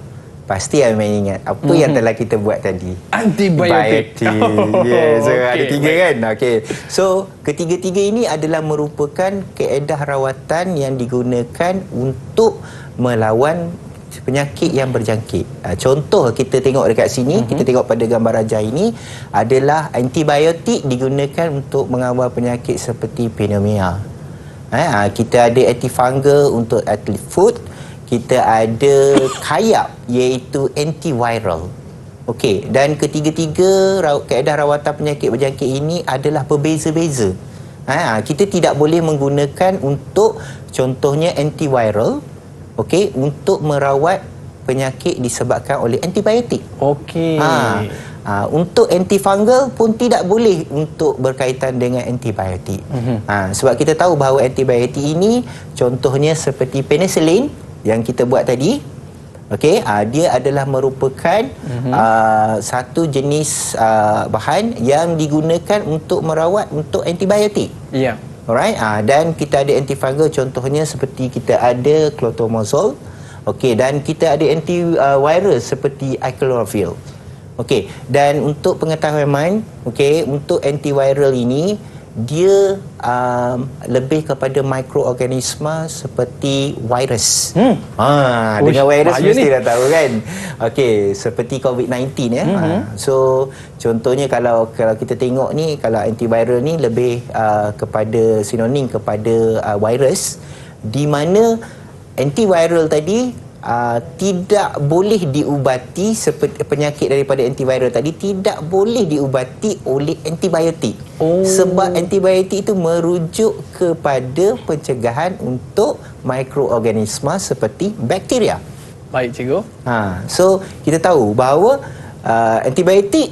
pasti Aiman ingat apa yang telah kita buat tadi. Antibiotik. Yes, so ada Okey, tiga baik. kan. Okey. So, ketiga-tiga ini adalah merupakan kaedah rawatan yang digunakan untuk melawan penyakit yang berjangkit. Contoh kita tengok dekat sini, kita tengok pada gambar rajah ini adalah antibiotik digunakan untuk mengawal penyakit seperti pneumonia. Kita ada antifungal untuk athlete foot, kita ada kayap iaitu antiviral. Okey, dan ketiga-tiga kaedah rawatan penyakit berjangkit ini adalah berbeza-beza. Kita tidak boleh menggunakan untuk contohnya antiviral, okey, untuk merawat penyakit disebabkan oleh antibiotik. Okey. Untuk antifungal pun tidak boleh untuk berkaitan dengan antibiotik. Sebab kita tahu bahawa antibiotik ini contohnya seperti penicillin yang kita buat tadi, okey, dia adalah merupakan satu jenis bahan yang digunakan untuk merawat untuk antibiotik. Ya. Alright, dan kita ada antifungal contohnya seperti kita ada clotomazole, okey, dan kita ada antiviral seperti acalorvir. Okey, dan untuk pengetahuan, okey, untuk antiviral ini dia lebih kepada mikroorganisma seperti virus. Dengan virus mesti dah tahu kan. Okey, seperti COVID-19 ya. So contohnya kalau kita tengok ni, kalau antiviral ni lebih kepada sinonim kepada virus, di mana antiviral tadi tidak boleh diubati, seperti penyakit daripada antiviral tadi tidak boleh diubati oleh antibiotik. Sebab antibiotik itu merujuk kepada pencegahan untuk mikroorganisma seperti bakteria. Baik cikgu. So kita tahu bahawa antibiotik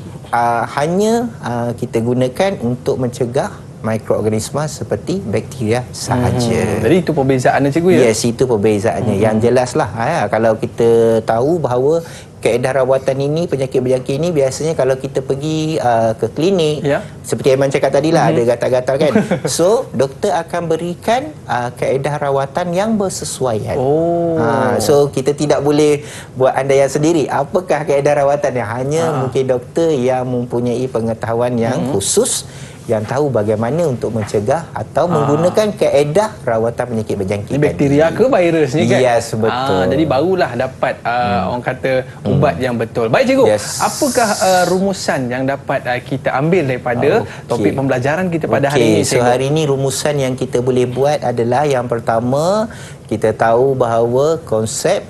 hanya kita gunakan untuk mencegah mikroorganisma seperti bakteria sahaja. Jadi itu perbezaannya cikgu ya? Yes, itu perbezaannya. Yang jelaslah kalau kita tahu bahawa kaedah rawatan ini, penyakit berjangkit ini biasanya kalau kita pergi ke klinik, seperti Aiman cakap tadi lah, ada gatal-gatal kan. So doktor akan berikan kaedah rawatan yang bersesuaian. So kita tidak boleh buat andaian sendiri. Apakah kaedah rawatan yang hanya mungkin doktor yang mempunyai pengetahuan yang khusus, yang tahu bagaimana untuk mencegah atau menggunakan kaedah rawatan penyakit berjangkit. Ini bakteria ke virus ni kan? Yes, betul. Jadi barulah dapat orang kata ubat yang betul. Baik cikgu, apakah rumusan yang dapat kita ambil daripada topik pembelajaran kita pada hari ini cikgu? So hari ini rumusan yang kita boleh buat adalah yang pertama, kita tahu bahawa konsep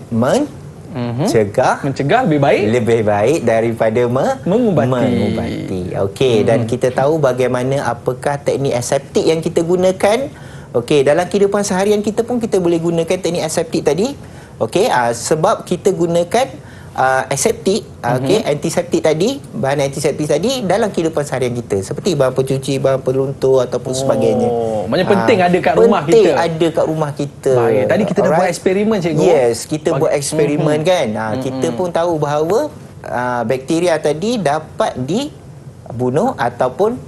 mencegah lebih baik daripada mengubati. Okey, dan kita tahu bagaimana apakah teknik aseptik yang kita gunakan. Okey, dalam kehidupan seharian kita pun kita boleh gunakan teknik aseptik tadi. Okey, sebab kita gunakan aseptik, antiseptik tadi, bahan antiseptik tadi dalam kehidupan seharian kita, seperti bahan pencuci, bahan peluntur ataupun sebagainya. Maknanya penting ada kat rumah kita. Penting ada kat rumah kita. Baik. Tadi kita dah buat eksperimen cikgu. Yes, kita buat eksperimen kan. Kita pun tahu bahawa bakteria tadi dapat dibunuh ataupun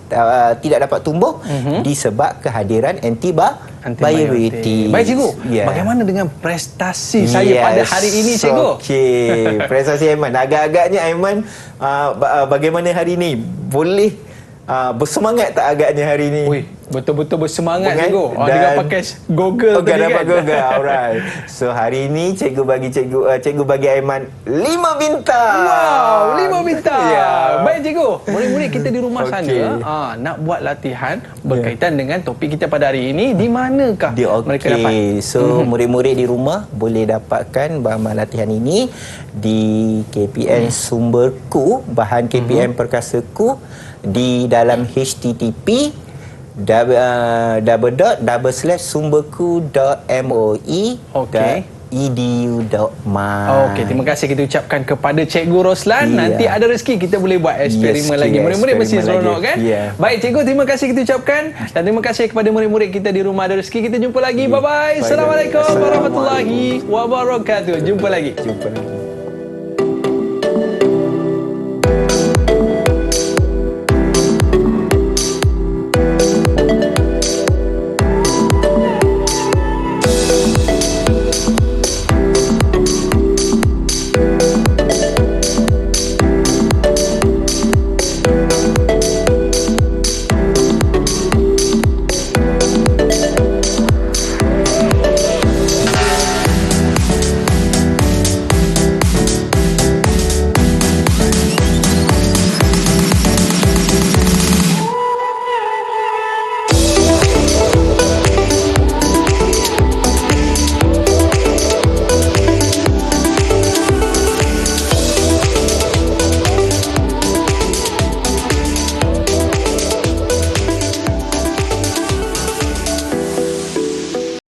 tidak dapat tumbuh disebab kehadiran antibiotik. Baik cikgu, bagaimana dengan prestasi saya pada hari ini cikgu? Okey, prestasi Aiman. Agak-agaknya Aiman bagaimana hari ini? Boleh bersemangat tak agaknya hari ini? Betul-betul bersemangat cikgu. Dengan pakai Google tadi kan? Dapat Google. Alright. So hari ini cikgu bagi Aiman 5 bintang. Wow, 5 bintang. Baik Baik cikgu, murid-murid kita di rumah Okey. sana nak buat latihan berkaitan dengan topik kita pada hari ini, di manakah mereka dapat? So murid-murid di rumah boleh dapatkan bahan latihan ini di KPN Sumberku, bahan KPN Perkasaku di dalam http sumberku.moi.edu.my. Okey, terima kasih kita ucapkan kepada Cikgu Roslan. Ya. Nanti ada rezeki kita boleh buat eksperimen lagi. Murid-murid mesti eksperimen seronok lagi. kan? Ya. Baik cikgu, terima kasih kita ucapkan dan terima kasih kepada murid-murid kita di rumah ada rezeki. Kita jumpa lagi. Bye bye. Assalamualaikum warahmatullahi wabarakatuh. Jumpa lagi. Jumpa lagi.